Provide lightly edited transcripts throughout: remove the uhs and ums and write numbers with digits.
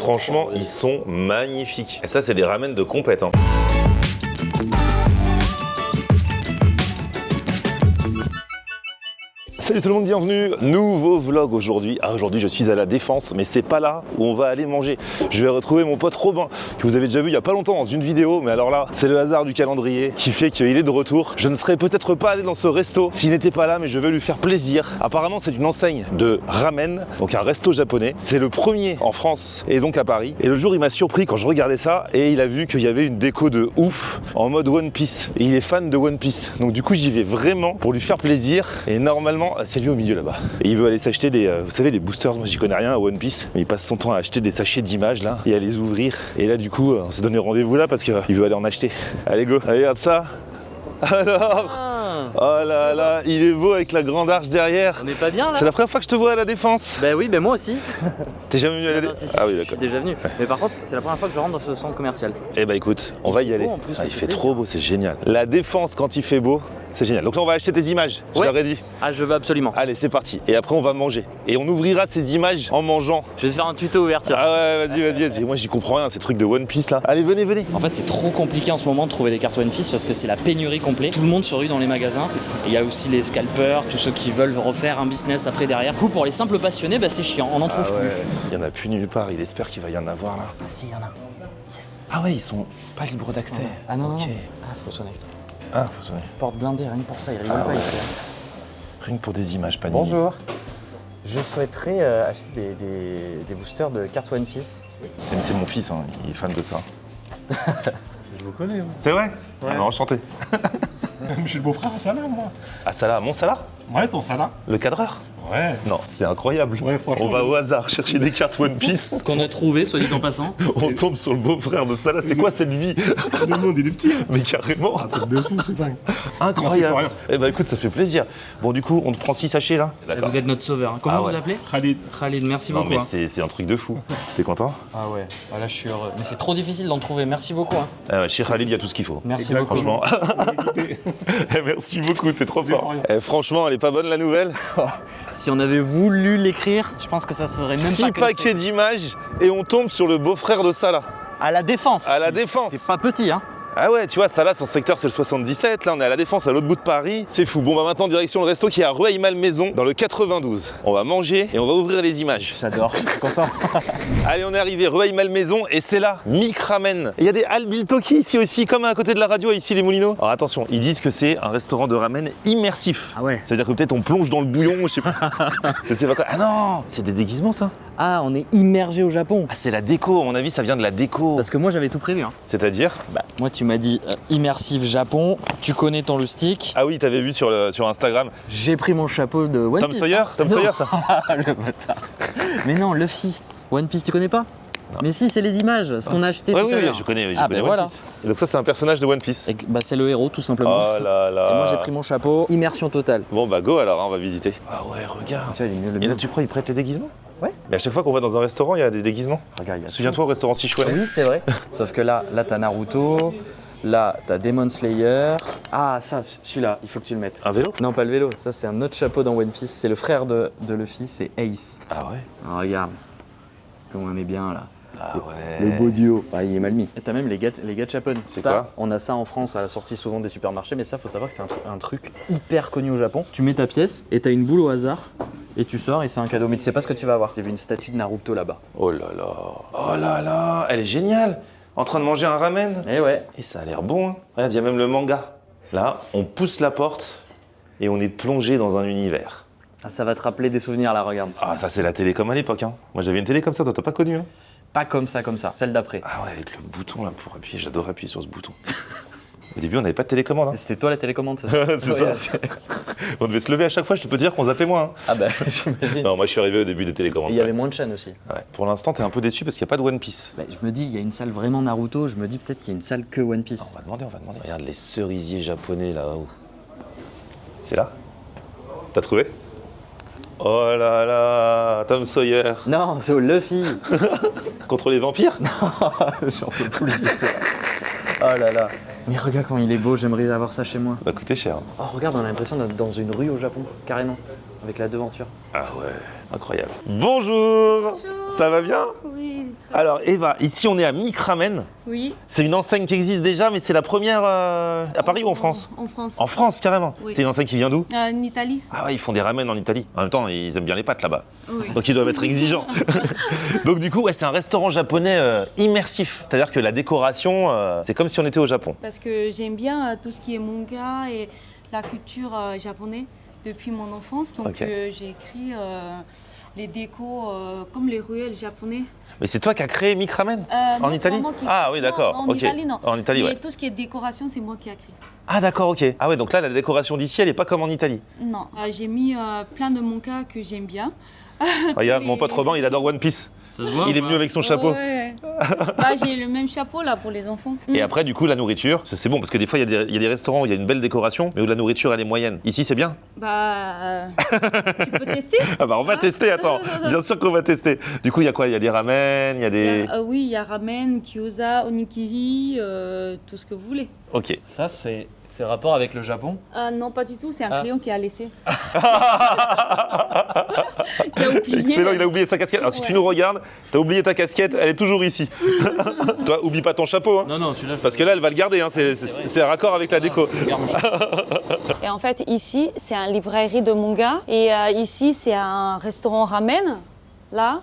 Franchement, ils sont magnifiques. Et ça, c'est des ramen de compète. Hein. Salut tout le monde, bienvenue, nouveau vlog aujourd'hui. Aujourd'hui je suis à la Défense, mais c'est pas là où on va aller manger. Je vais retrouver mon pote Robin, que vous avez déjà vu il y a pas longtemps dans une vidéo, mais alors là, c'est le hasard du calendrier qui fait qu'il est de retour. Je ne serais peut-être pas allé dans ce resto s'il n'était pas là, mais je veux lui faire plaisir. Apparemment c'est une enseigne de ramen, donc un resto japonais. C'est le premier en France et donc à Paris. Et le jour il m'a surpris quand je regardais ça et il a vu qu'il y avait une déco de ouf en mode One Piece. Et il est fan de One Piece, donc du coup j'y vais vraiment pour lui faire plaisir. Et normalement c'est lui au milieu là-bas. Et il veut aller s'acheter des, vous savez, des boosters. Moi j'y connais rien à One Piece, mais il passe son temps à acheter des sachets d'images là et à les ouvrir. Et là du coup, on s'est donné rendez-vous là parce qu'il veut aller en acheter. Allez go, allez, regarde ça. Alors, oh là là, il est beau avec la grande arche derrière. On est pas bien là? C'est la première fois que je te vois à la Défense. Bah oui, bah moi aussi. T'es jamais venu à la Défense? Ah oui, d'accord. Je suis déjà venu. Mais par contre, c'est la première fois que je rentre dans ce centre commercial. Eh bah écoute, on va y aller. Beau, en plus, il fait trop beau, c'est génial. La Défense quand il fait beau, c'est génial. Donc là on va acheter tes images, je leur ai dit. Ah je veux absolument. Allez c'est parti. Et après on va manger. Et on ouvrira ces images en mangeant. Je vais te faire un tuto ouverture. Ah ouais, vas-y. Moi j'y comprends rien, ces trucs de One Piece là. Allez venez. En fait c'est trop compliqué en ce moment de trouver des cartes One Piece parce que c'est la pénurie complète. Tout le monde se rue dans les magasins. Et il y a aussi les scalpers, tous ceux qui veulent refaire un business après derrière. Du coup pour les simples passionnés, bah c'est chiant, on en trouve plus. Il y en a plus nulle part, il espère qu'il va y en avoir là. Ah si, il y en a. Yes. Ah ouais, ils sont pas libres d'accès. Ah non, ok. non. Ah faut sonner. Ah, faut sonner. Porte blindée, rien que pour ça, il rigole pas ici. Rien que pour des images, pas Bonjour. Je souhaiterais acheter des boosters de cartes One Piece. C'est mon fils, hein. Il est fan de ça. Je vous connais. C'est vrai? Ouais. Alors, enchanté. Je suis le beau-frère à Salah, moi. Ah Salah, mon Salah? Ouais, ton Salah. Le cadreur? Ouais. Non, c'est incroyable. Ouais, franchement. On va au hasard chercher des cartes One Piece. Qu'on a trouvé, soit dit en passant. On tombe sur le beau-frère de Salah. C'est quoi cette vie? Le monde, il est petit. Hein. Mais carrément. Un truc de fou, c'est dingue. Incroyable. Merci, Eh ben écoute, ça fait plaisir. Bon du coup, on te prend 6 sachets là. Vous êtes notre sauveur. Hein. Comment Ah vous ouais. appelez? Khalid. Khalid, merci Non beaucoup. mais hein. c'est un truc de fou. T'es content? Ah ouais, ah là je suis heureux. Mais c'est trop difficile d'en trouver, merci beaucoup. Hein. Chez Khalid, il y a tout ce qu'il faut. Merci Exact, beaucoup. Franchement. Merci beaucoup, t'es trop fort. rien. Franchement, elle est pas bonne la nouvelle. Si on avait voulu l'écrire, je pense que ça serait même 6 pas que paquets d'images et on tombe sur le beau-frère de Salah. à la Défense. À la Défense. C'est pas petit, hein. Ah ouais, tu vois, Salah, son secteur c'est le 77, là on est à la Défense, à l'autre bout de Paris. C'est fou. Bon bah maintenant direction le resto qui est à Rueil-Malmaison, dans le 92. On va manger et on va ouvrir les images. J'adore, je suis content. Allez, on est arrivé, Rueil-Malmaison, et c'est là, Mick Ramen. Il y a des Albiltoki ici aussi, comme à côté de la radio, ici les Moulineaux. Alors attention, ils disent que c'est un restaurant de ramen immersif. Ah ouais. Ça veut dire que peut-être on plonge dans le bouillon, je sais pas. Je sais pas quoi. Ah non, c'est des déguisements ça. Ah, on est immergé au Japon. Ah c'est la déco, à mon avis ça vient de la déco. Parce que moi j'avais tout prévu. Hein. C'est-à-dire Moi tu m'as dit immersif Japon, tu connais ton lustique. Ah oui, t'avais vu sur Instagram. J'ai pris mon chapeau de One Tom Piece. Sawyer, hein. Tom Non. Sawyer ça. Le bâtard. Mais non, Luffy. One Piece, tu connais pas? Mais si, c'est les images, ce qu'on a acheté Ouais, tout à oui, l'heure. je connais, Ah, connais ben One voilà. Piece. Et donc ça c'est un personnage de One Piece. Et bah, c'est le héros, tout simplement. Oh là là. Et moi, j'ai pris mon chapeau, immersion totale. Bon bah go alors, hein, on va visiter. Ah ouais, regarde. Tu vois, il est mieux le Et là mien. tu crois ils prêtent les déguisements? Ouais. Mais à chaque fois qu'on va dans un restaurant, il y a des déguisements. Regarde, il y a Souviens-toi au restaurant Sichuan. Oui, c'est vrai. Sauf que là t'as Naruto, là t'as Demon Slayer. Ah, ça, celui-là, il faut que tu le mettes. Un vélo? Non, pas le vélo, ça c'est un autre chapeau dans One Piece. C'est le frère de Luffy, c'est Ace. Ah ouais. Ah, regarde, comment on est bien là. Ah ouais. Le beau duo. Ah, il est mal mis. Et t'as même les gachapon. C'est Ça, quoi? on a ça en France à la sortie souvent des supermarchés, mais ça, faut savoir que c'est un truc hyper connu au Japon. Tu mets ta pièce et t'as une boule au hasard et tu sors et c'est un cadeau. Mais tu sais pas ce que tu vas avoir. J'ai vu une statue de Naruto là-bas. Oh là là. Oh là là. Elle est géniale. En train de manger un ramen. Eh ouais. Et ça a l'air bon. Hein. Regarde, il y a même le manga. Là, on pousse la porte et on est plongé dans un univers. Ah, ça va te rappeler des souvenirs là, regarde. Ah ça c'est la télécom à l'époque. Hein. Moi j'avais une télé comme ça, toi t'as pas connu. Hein. Pas comme ça, celle d'après. Ah ouais, avec le bouton là pour appuyer, j'adore appuyer sur ce bouton. Au début on n'avait pas de télécommande. Hein. C'était toi la télécommande, c'est ça? C'est ça. On devait se lever à chaque fois, je peux te dire qu'on zappait moins. Hein. Ah bah, j'imagine. Non, moi je suis arrivé au début des télécommandes. Et il y avait moins de chaînes aussi. Ouais. Pour l'instant, t'es un peu déçu parce qu'il n'y a pas de One Piece. Bah, je me dis, il y a une salle vraiment Naruto, je me dis peut-être qu'il y a une salle que One Piece. On va demander. Regarde les cerisiers japonais là-haut. C'est là? T'as trouvé? Oh là là, Tom Sawyer. Non, c'est au Luffy. Contre les vampires? J'en peux plus du tout. Oh là là. Mais regarde quand il est beau, j'aimerais avoir ça chez moi. Ça va coûter cher. Hein. Oh regarde, on a l'impression d'être dans une rue au Japon, carrément. Avec la devanture. Ah ouais, incroyable. Bonjour. Bonjour. Ça va bien? Oui, Alors Eva, ici on est à Micramen. Oui, C'est une enseigne qui existe déjà, mais c'est la première à Paris ou en France? en France. En France carrément. Oui. C'est une enseigne qui vient d'où? En Italie. Ah ouais, ils font des ramen en Italie. En même temps, ils aiment bien les pâtes là-bas. Oui. Donc ils doivent être exigeants. Donc du coup, ouais, c'est un restaurant japonais immersif. C'est-à-dire que la décoration, c'est comme si on était au Japon. Parce que j'aime bien tout ce qui est manga et la culture japonaise depuis mon enfance. Donc Ok. j'ai écrit les décos comme les ruelles japonais. Mais c'est toi qui as créé Micramen Non, en c'est Italie? maman qui- Ah oui, Non, d'accord. En Ok. Italie, non. En Italie, Mais ouais. tout ce qui est décoration, c'est moi qui ai écrit. Ah d'accord, ok. Ah ouais, donc là, la décoration d'ici, elle est pas comme en Italie. Non, j'ai mis plein de mangas que j'aime bien. Regarde, Les- mon pote Robin, il adore One Piece. Ça se voit Il ou est pas venu avec son chapeau. Ouais. Bah, j'ai le même chapeau là pour les enfants. Et après, du coup, la nourriture, c'est bon parce que des fois, il y a des restaurants où il y a une belle décoration, mais où la nourriture, elle est moyenne. Ici, c'est bien. Bah, tu peux tester. Ah bah, on va tester, attends. Bien sûr qu'on va tester. Du coup, il y a quoi? Il y a des ramen, il y a des. Oui, il y a ramen, gyoza, onigiri, tout ce que vous voulez. Ok. Ça, c'est rapport avec le Japon. Non, pas du tout, c'est un Ah. client qui a laissé. Qui a oublié. Excellent, il a oublié sa casquette. Alors, si tu Ouais. nous regardes, t'as oublié ta casquette, elle est toujours ici. Toi, oublie pas ton chapeau, hein. Non, non, celui-là. Parce que là, elle va le garder, hein. C'est raccord avec la déco. Et en fait, ici, c'est une librairie de manga. Et ici, c'est un restaurant ramen. Là,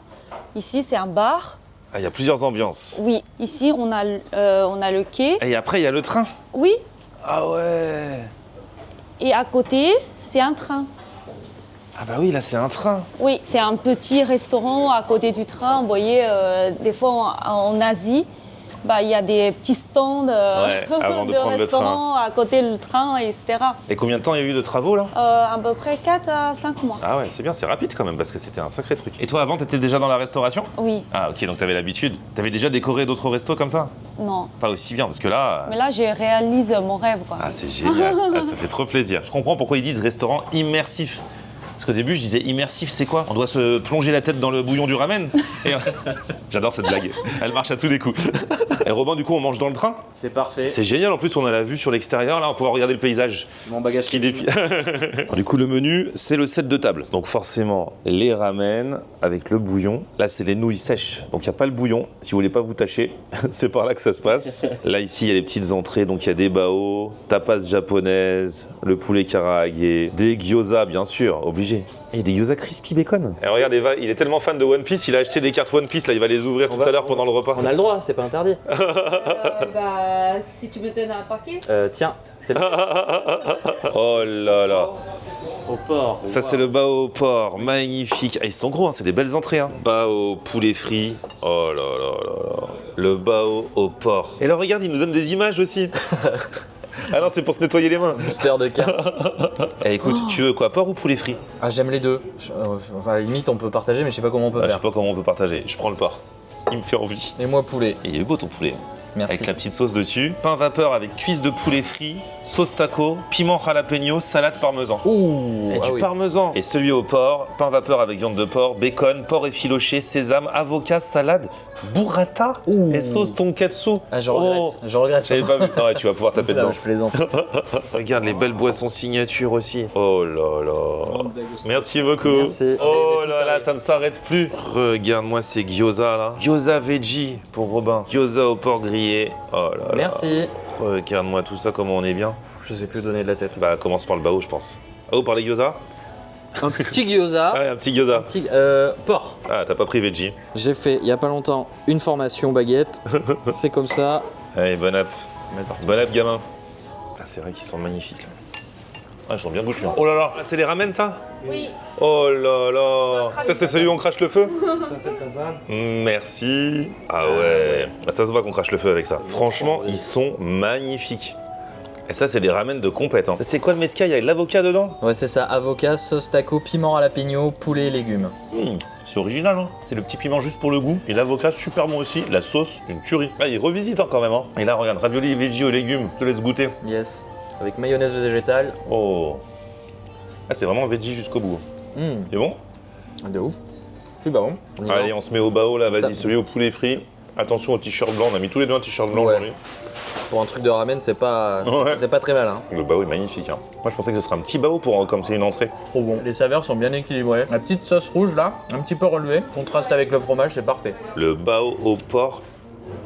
ici, c'est un bar. Ah, il y a plusieurs ambiances. Oui, ici, on a le quai. Et après, il y a le train. Oui, Ah ouais. et à côté, c'est un train. Ah bah oui, là, c'est un train. Oui, c'est un petit restaurant à côté du train. Vous voyez, des fois en Asie, bah, il y a des petits stands Ouais, avant de prendre le restaurants à côté du train, etc. Et combien de temps il y a eu de travaux, là? À peu près 4 à 5 mois. Ah ouais, c'est bien, c'est rapide quand même, parce que c'était un sacré truc. Et toi, avant, t'étais déjà dans la restauration? Oui, Ah ok, donc t'avais l'habitude. T'avais déjà décoré d'autres restos comme ça? non. Pas aussi bien, parce que là... Mais là, je réalise mon rêve, quoi. Ah, c'est génial. Ah, ça fait trop plaisir. Je comprends pourquoi ils disent restaurant immersif. Parce qu'au début, je disais immersif, c'est quoi? On doit se plonger la tête dans le bouillon du ramen. Et... J'adore cette blague. Elle marche à tous les coups. Et Robin, du coup, on mange dans le train? C'est parfait. C'est génial. En plus, on a la vue sur l'extérieur. Là, on va pouvoir regarder le paysage Mon bagage qui défile. Du coup, le menu, c'est le set de table. Donc forcément, les ramen avec le bouillon. Là, c'est les nouilles sèches. Donc il n'y a pas le bouillon. Si vous voulez pas vous tâcher, c'est par là que ça se passe. Là, ici, il y a les petites entrées. Donc il y a des bao, tapas japonaise, le poulet karaage, des gyoza, bien sûr, obligé. Et des gyoza crispy bacon. Et regarde, Eva, il est tellement fan de One Piece, il a acheté des cartes One Piece. Là, il va les ouvrir tout à l'heure pendant le repas. On a le droit, c'est pas interdit. Bah, si tu me donnes un paquet. Tiens, c'est le Oh là là. au porc. Ça, c'est le bao au porc, magnifique. Ah, ils sont gros, hein, c'est des belles entrées. Hein. Bao, poulet frit. Oh là là là là. Le bao au porc. Et là, regarde, il nous donne des images aussi. Ah non, c'est pour se nettoyer les mains. Booster de carte. Eh, écoute, tu veux quoi, porc ou poulet frit? Ah, j'aime les deux. Enfin, à la limite, on peut partager, mais je sais pas comment on peut Je sais faire. pas comment on peut partager. Je prends le porc. Il me fait envie. Et moi, poulet. Et il est beau ton poulet. Merci. Avec la petite sauce dessus. Pain vapeur avec cuisse de poulet frit, sauce taco, piment jalapeno, salade parmesan. Ouh, Et ah du oui. parmesan. Et celui au porc, pain vapeur avec viande de porc, bacon, porc effiloché, sésame, avocat, salade, burrata Ouh. et sauce tonkatsu. Ah, je regrette. Oh, Je regrette. j'avais pas vu. Ah ouais, tu vas pouvoir taper Non, dedans. je plaisante. Regarde les belles boissons signature aussi. Oh là là. Merci beaucoup. Merci. Oh là là, ça ne s'arrête plus. Regarde-moi ces gyoza là. Gyoza veggie pour Robin. Gyoza au porc grillé. Oh là là. Merci. Regarde-moi tout ça, comment on est bien. Je sais plus donner de la tête. Bah, commence par le bao, je pense. Oh, par les gyoza? Un petit gyoza. Ah, un petit gyoza. Petit porc. Ah, t'as pas pris veggie. J'ai fait il y a pas longtemps une formation baguette. C'est comme ça. Allez, bon app. Mettre partout. Bon app, gamin. Ah, c'est vrai qu'ils sont magnifiques là. Ah, ils sont bien goûtus. Oh là là, c'est les ramen ça? Oui. Oh là là. crache Ça, c'est celui où on crache le feu? Ça, c'est le kazan. Merci. Ah ouais. Ah, ça se voit qu'on crache le feu avec ça. Franchement, ils sont magnifiques. Et ça, c'est des ramen de compète. Hein. C'est quoi le mesca? Il y a de l'avocat dedans? Ouais, c'est ça. Avocat, sauce taco, piment jalapeno, poulet et légumes. C'est original, hein. C'est le petit piment juste pour le goût. Et l'avocat, super bon aussi. La sauce, une tuerie. Ah, il revisite hein, quand même. Hein. Et là, regarde, ravioli veggie aux légumes. Je te laisse goûter. Yes. Avec mayonnaise végétale. Oh. Ah, c'est vraiment veggie jusqu'au bout. C'est bon? De ouf. Plus bon. On y va. Allez, on se met au bao là. Vas-y, Top. celui au poulet frit. Attention au t-shirt blanc. On a mis tous les deux un t-shirt blanc Ouais. aujourd'hui. Pour un truc de ramen, c'est pas, c'est pas très mal. Hein. Le bao est magnifique. Hein. Moi, je pensais que ce serait un petit bao pour comme c'est une entrée. Trop bon. Les saveurs sont bien équilibrées. La petite sauce rouge là, un petit peu relevée. Contraste avec le fromage, c'est parfait. Le bao au porc.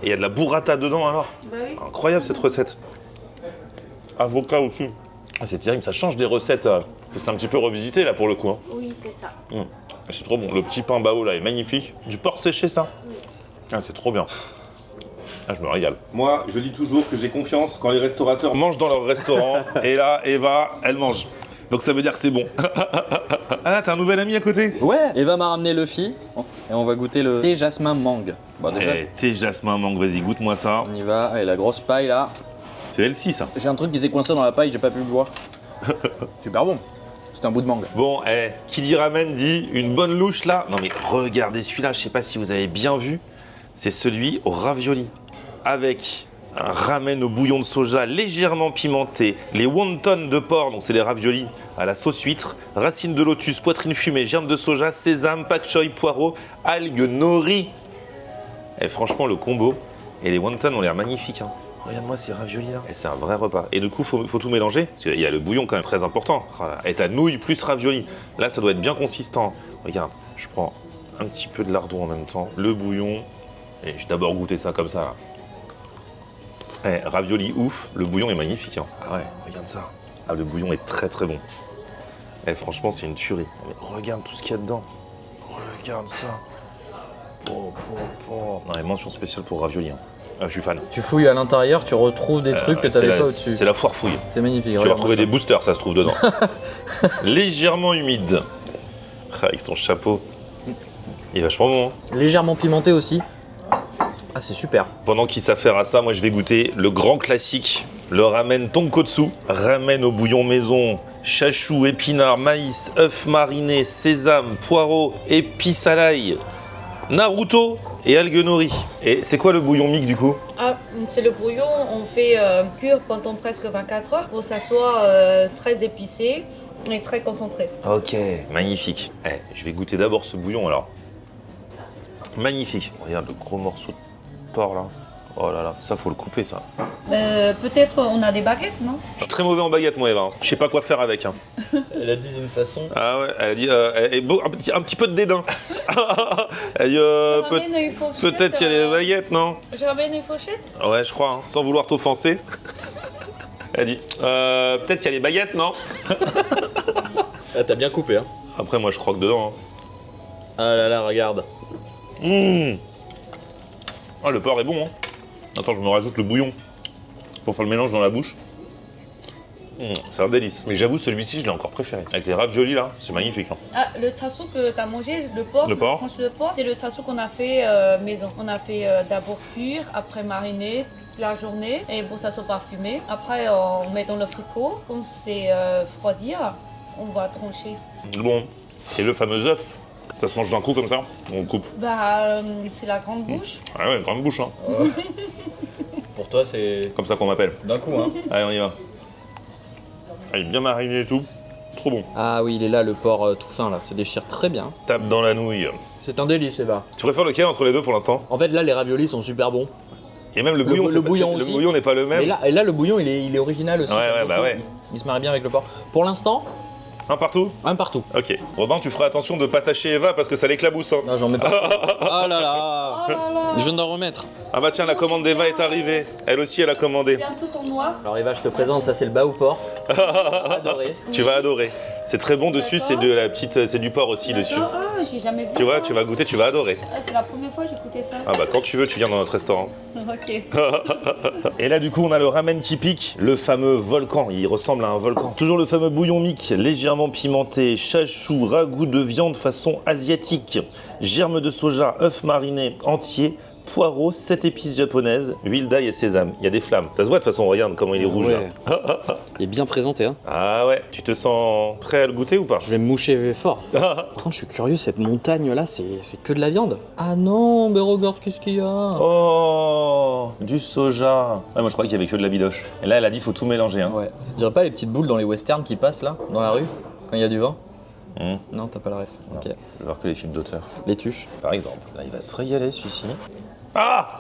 Et il y a de la burrata dedans alors. Bah oui. Incroyable cette recette. Avocat aussi. Ah, c'est terrible, ça change des recettes. C'est un petit peu revisité là pour le coup. Hein. Oui, c'est ça. C'est trop bon. Le petit pain bao là est magnifique. Du porc séché ça. Ah, c'est trop bien. Ah, je me régale. Moi, je dis toujours que j'ai confiance quand les restaurateurs mangent dans leur restaurant. Et là, Eva, elle mange. Donc ça veut dire que c'est bon. Ah, t'as un nouvel ami à côté? Ouais. Eva m'a ramené le fi et on va goûter le thé jasmin mangue. Bon déjà, Thé jasmin mangue, vas-y, goûte-moi ça. on y va. Allez, la grosse paille là. C'est Elsie ça. J'ai un truc qui s'est coincé dans la paille, j'ai pas pu le boire. Super bon. C'est un bout de mangue. Bon, qui dit ramen dit une bonne louche là. Non mais regardez celui-là, je sais pas si vous avez bien vu. C'est celui au ravioli. Avec un ramen au bouillon de soja légèrement pimenté, les wontons de porc, donc c'est les raviolis à la sauce huître, racines de lotus, poitrine fumée, germes de soja, sésame, pak choy, poireaux, algues, nori. Et franchement, le combo et les wontons ont l'air magnifiques. Hein. Regarde-moi ces raviolis là. Et c'est un vrai repas. Et du coup, faut tout mélanger. Parce qu'il y a le bouillon quand même très important. Voilà. Et ta nouille plus ravioli. Là, ça doit être bien consistant. Regarde, je prends un petit peu de lardon en même temps, le bouillon. Et je vais d'abord goûter ça comme ça. Là. Ravioli ouf, le bouillon est magnifique. Hein. Ah ouais, regarde ça. Ah, le bouillon est très très bon. Franchement, c'est une tuerie. Mais regarde tout ce qu'il y a dedans. Regarde ça. Non, et mention spéciale pour ravioli. Hein. Ah, je suis fan. Tu fouilles à l'intérieur, tu retrouves des trucs que t'avais pas au-dessus. C'est la foire fouille. C'est magnifique. Tu vas retrouver des boosters, ça se trouve dedans. Légèrement humide. Avec son chapeau. Il est vachement bon. Hein. Légèrement pimenté aussi. Ah, c'est super. Pendant qu'il s'affaire à ça, moi je vais goûter le grand classique, le ramen tonkotsu. Ramen au bouillon maison, chachou, épinards, maïs, œufs marinés, sésame, poireaux, épices à l'ail, Naruto et algues nori. Et c'est quoi le bouillon mic du coup? Ah, c'est le bouillon, on fait cuire pendant presque 24 heures pour que ça soit très épicé et très concentré. Ok, magnifique. Je vais goûter d'abord ce bouillon alors. Magnifique. Regarde le gros morceau de porc là. Oh là là, ça faut le couper ça. Peut-être on a des baguettes, non? Je suis très mauvais en baguette moi Eva. Je sais pas quoi faire avec. Hein. Elle a dit d'une façon. Ah ouais, elle a dit un petit peu de dédain. Elle dit peut-être il y a des baguettes, non? Je ramène une fourchette? Ouais, je crois, hein, sans vouloir t'offenser. Elle dit peut-être il y a des baguettes, non? Ah, t'as bien coupé, hein. Après moi je croque dedans. Hein. Ah là là, regarde. Ah, le porc est bon. Hein. Attends, je me rajoute le bouillon pour faire le mélange dans la bouche. C'est un délice. Mais j'avoue, celui-ci, je l'ai encore préféré. Avec les raviolis là, c'est magnifique. Hein. Ah, le tzatzou que tu as mangé, le porc, c'est le tzatzou qu'on a fait maison. On a fait d'abord cuire, après mariner toute la journée et pour ça soit parfumé. Après, on met dans le frigo. Quand c'est refroidir, on va trancher. Bon, et le fameux œuf, ça se mange d'un coup comme ça? On coupe. Bah, c'est la grande bouche. Ah ouais, grande bouche. Hein. Pour toi, c'est Comme ça qu'on m'appelle. d'un coup, hein. Allez, on y va. Ah, il est bien mariné et tout. Trop bon. Ah oui, il est là, le porc tout fin, là. Se déchire très bien. Tape dans la nouille. C'est un délice, Eva. Tu préfères lequel entre les deux pour l'instant? En fait, là, les raviolis sont super bons. Et même le bouillon, le bouillon le aussi. bouillon n'est pas le même. Et là, le bouillon, il est original aussi. Ouais, bah ouais. Il se marie bien avec le porc. Pour l'instant, Un partout? un partout. Ok. Robin, tu feras attention de pas tâcher Eva parce que ça l'éclabousse. Hein. Non, j'en mets pas. Ah là là. Je viens d'en remettre. Ah bah tiens, la commande d'Eva est arrivée. Elle aussi, elle a commandé. Bien tout en noir. Alors Eva, je te présente, ça c'est le bas au porc. Adoré. Tu vas adorer. C'est très bon dessus, c'est de la petite, c'est du porc aussi dessus. Ah, j'ai jamais vu Tu vois, ça. tu vas goûter, tu vas adorer. Ah, c'est la première fois que j'écoutais ça. Ah bah quand tu veux, tu viens dans notre restaurant. Ok. Et là du coup on a le ramen qui pique, le fameux volcan, il ressemble à un volcan. Toujours le fameux bouillon mic, légèrement pimenté, chachou, ragoût de viande façon asiatique, germes de soja, œufs marinés entiers, poireaux, 7 épices japonaises, huile d'ail et sésame. Il y a des flammes. Ça se voit de toute façon, regarde comment il est rouge Ouais. là. Il est bien présenté, hein. Ah ouais, tu te sens prêt à le goûter ou pas? Je vais me moucher fort. Par contre, je suis curieux, cette montagne là, c'est que de la viande. Ah non, mais regarde qu'est-ce qu'il y a. Oh, du soja. Ouais, moi je croyais qu'il y avait que de la bidoche. Et là elle a dit faut tout mélanger. Hein. Ouais. Tu dirais pas les petites boules dans les westerns qui passent là, dans la rue, quand il y a du vent? Non, t'as pas la ref. Ok. Je vais voir que les films d'auteur. Les tuches. Par exemple, là il va se régaler celui-ci. Ah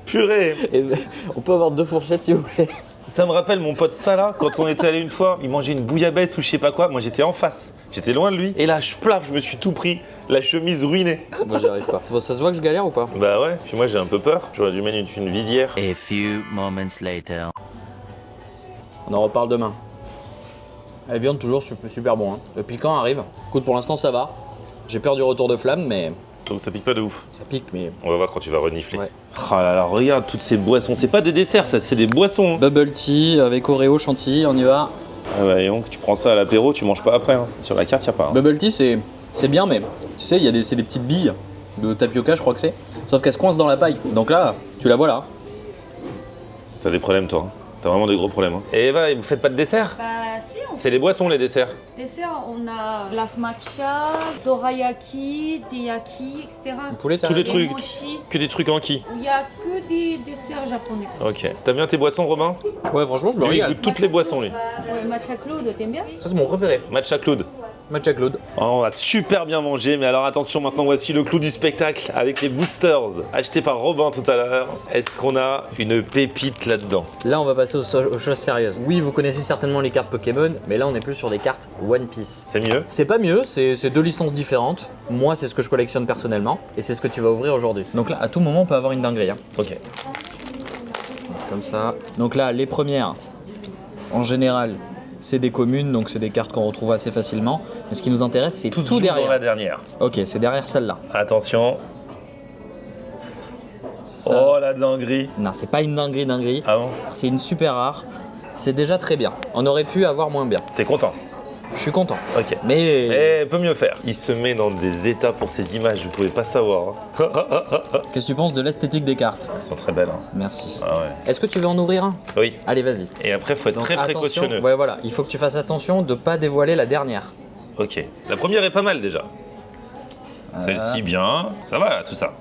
Purée. Et on peut avoir 2 fourchettes s'il vous plaît. Ça me rappelle mon pote Salah, quand on était allé une fois, il mangeait une bouillabaisse ou je sais pas quoi. Moi j'étais en face, j'étais loin de lui. Et là, je me suis tout pris, la chemise ruinée. Moi j'y arrive pas. Ça se voit que je galère ou pas? Bah ouais, puis moi j'ai un peu peur. J'aurais dû mettre une visière. A few moments later. On en reparle demain. La viande toujours super bon. Hein. Le piquant arrive. Écoute, pour l'instant ça va. J'ai peur du retour de flamme, mais Donc ça pique pas de ouf. ça pique. Mais On va voir quand tu vas renifler. Ouais. Oh là là, regarde toutes ces boissons. C'est pas des desserts, ça, c'est des boissons. bubble tea avec Oreo chantilly, on y va. Ah bah et donc tu prends ça à l'apéro, tu manges pas après. Hein. Sur la carte, y a pas. Hein. Bubble tea c'est bien, mais tu sais, c'est des petites billes de tapioca, je crois que c'est. Sauf qu'elles se coincent dans la paille. Donc là, tu la vois là. T'as des problèmes toi. Hein. T'as vraiment des gros problèmes. Hein. Et Eva, vous faites pas de dessert? Bah si, on C'est les boissons les desserts. dessert, on a glace matcha, dorayaki, deyaki, etc. Poulet, t'as Tous les Des trucs. mochi, Que des trucs en qui? où il n'y a que des desserts japonais. Ok. T'as bien tes boissons, Robin? Ouais, franchement, je me Lui, il régale. goûte toutes les boissons, lui. Ouais, matcha Claude, t'aimes bien? Ça, c'est mon préféré. Matcha Claude. Matcha Claude. Oh, on a super bien mangé, mais alors attention, maintenant voici le clou du spectacle avec les boosters achetés par Robin tout à l'heure. Est-ce qu'on a une pépite là-dedans? Là, on va passer aux choses sérieuses. Oui, vous connaissez certainement les cartes Pokémon, mais là, on est plus sur des cartes One Piece. C'est mieux? C'est pas mieux, c'est 2 licences différentes. Moi, c'est ce que je collectionne personnellement, et c'est ce que tu vas ouvrir aujourd'hui. Donc là, à tout moment, on peut avoir une dinguerie. Hein. Ok. Comme ça. Donc là, les premières, en général, c'est des communes, donc c'est des cartes qu'on retrouve assez facilement. Mais ce qui nous intéresse, c'est tout Dans derrière. la dernière. Ok, c'est derrière celle-là. Attention. Ça- Oh la dinguerie. Non, c'est pas une dinguerie. Ah bon? C'est une super rare. C'est déjà très bien. On aurait pu avoir moins bien. T'es content? Je suis content. Ok. Mais Eh, peut mieux faire. Il se met dans des états pour ces images, vous pouvez pas savoir. Hein. qu'est-ce que tu penses de l'esthétique des cartes? Elles sont très belles. Hein. Merci. Ah ouais. Être que tu veux en ouvrir un? Oui. Allez, vas-y. Et après, faut être Donc très attention, précautionneux. ouais voilà, il faut que tu fasses attention de pas dévoiler la dernière. Ok. La première est pas mal déjà. Celle-ci bien. Ça va là, tout ça.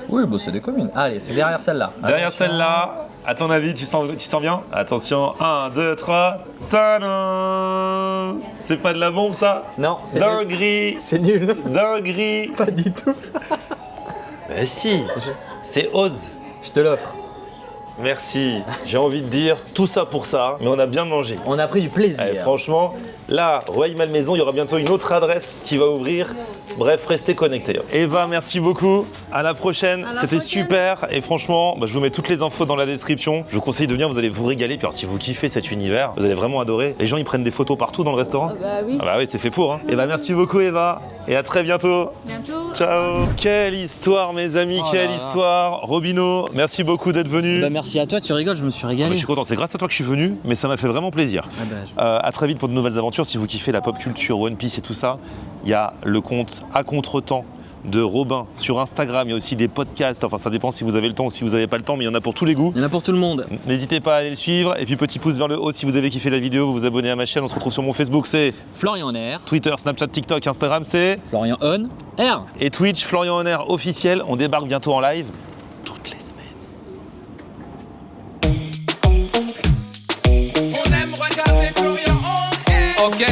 Oui, bah c'est des communes. Allez, c'est derrière celle-là. Derrière Attention. celle-là, à ton avis, tu sens bien? Attention, 1, 2, 3. Tadam! C'est pas de la bombe ça? Non, c'est nul. Dinguerie! C'est nul. Dinguerie! Pas du tout. Mais si! C'est Oz. Je te l'offre. Merci. J'ai envie de dire tout ça pour ça, mais on a bien mangé. On a pris du plaisir. Eh, franchement, là, Roy Malmaison, il y aura bientôt une autre adresse qui va ouvrir. Bref, restez connectés. Eva, merci beaucoup. À la prochaine. À la C'était prochaine. super. Et franchement, je vous mets toutes les infos dans la description. Je vous conseille de venir, vous allez vous régaler. Puis alors, si vous kiffez cet univers, vous allez vraiment adorer. Les gens, ils prennent des photos partout dans le restaurant. Bah oui. Ah bah oui, c'est fait pour. Hein. Eva, merci beaucoup, Eva. Et à très bientôt. Bientôt. Ciao. Quelle histoire, mes amis. Oh Quelle là là. histoire. Robino, merci beaucoup d'être venu. Bah merci à toi, tu rigoles, je me suis Ah bah, régalé. je suis content, c'est grâce à toi que je suis venu, mais ça m'a fait vraiment plaisir. Ah bah, À très vite pour de nouvelles aventures. Si vous kiffez la pop culture, One Piece et tout ça, il y a le compte À Contretemps de Robin sur Instagram. Il y a aussi des podcasts. Enfin, ça dépend si vous avez le temps ou si vous n'avez pas le temps, mais il y en a pour tous les goûts. il y en a pour tout le monde. N'hésitez pas à aller le suivre. Et puis, petit pouce vers le haut si vous avez kiffé la vidéo. Vous vous abonnez à ma chaîne. On se retrouve sur mon Facebook, c'est Florian Honner, Twitter, Snapchat, TikTok, Instagram, c'est. Florian On R. Et Twitch, Florian Honner officiel. On débarque bientôt en live toutes les semaines. On aime regarder Florian on air. Ok.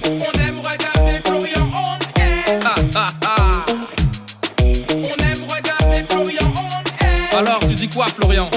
On aime regarder Florian on air. On aime regarder Florian on air. Alors tu dis quoi Florian?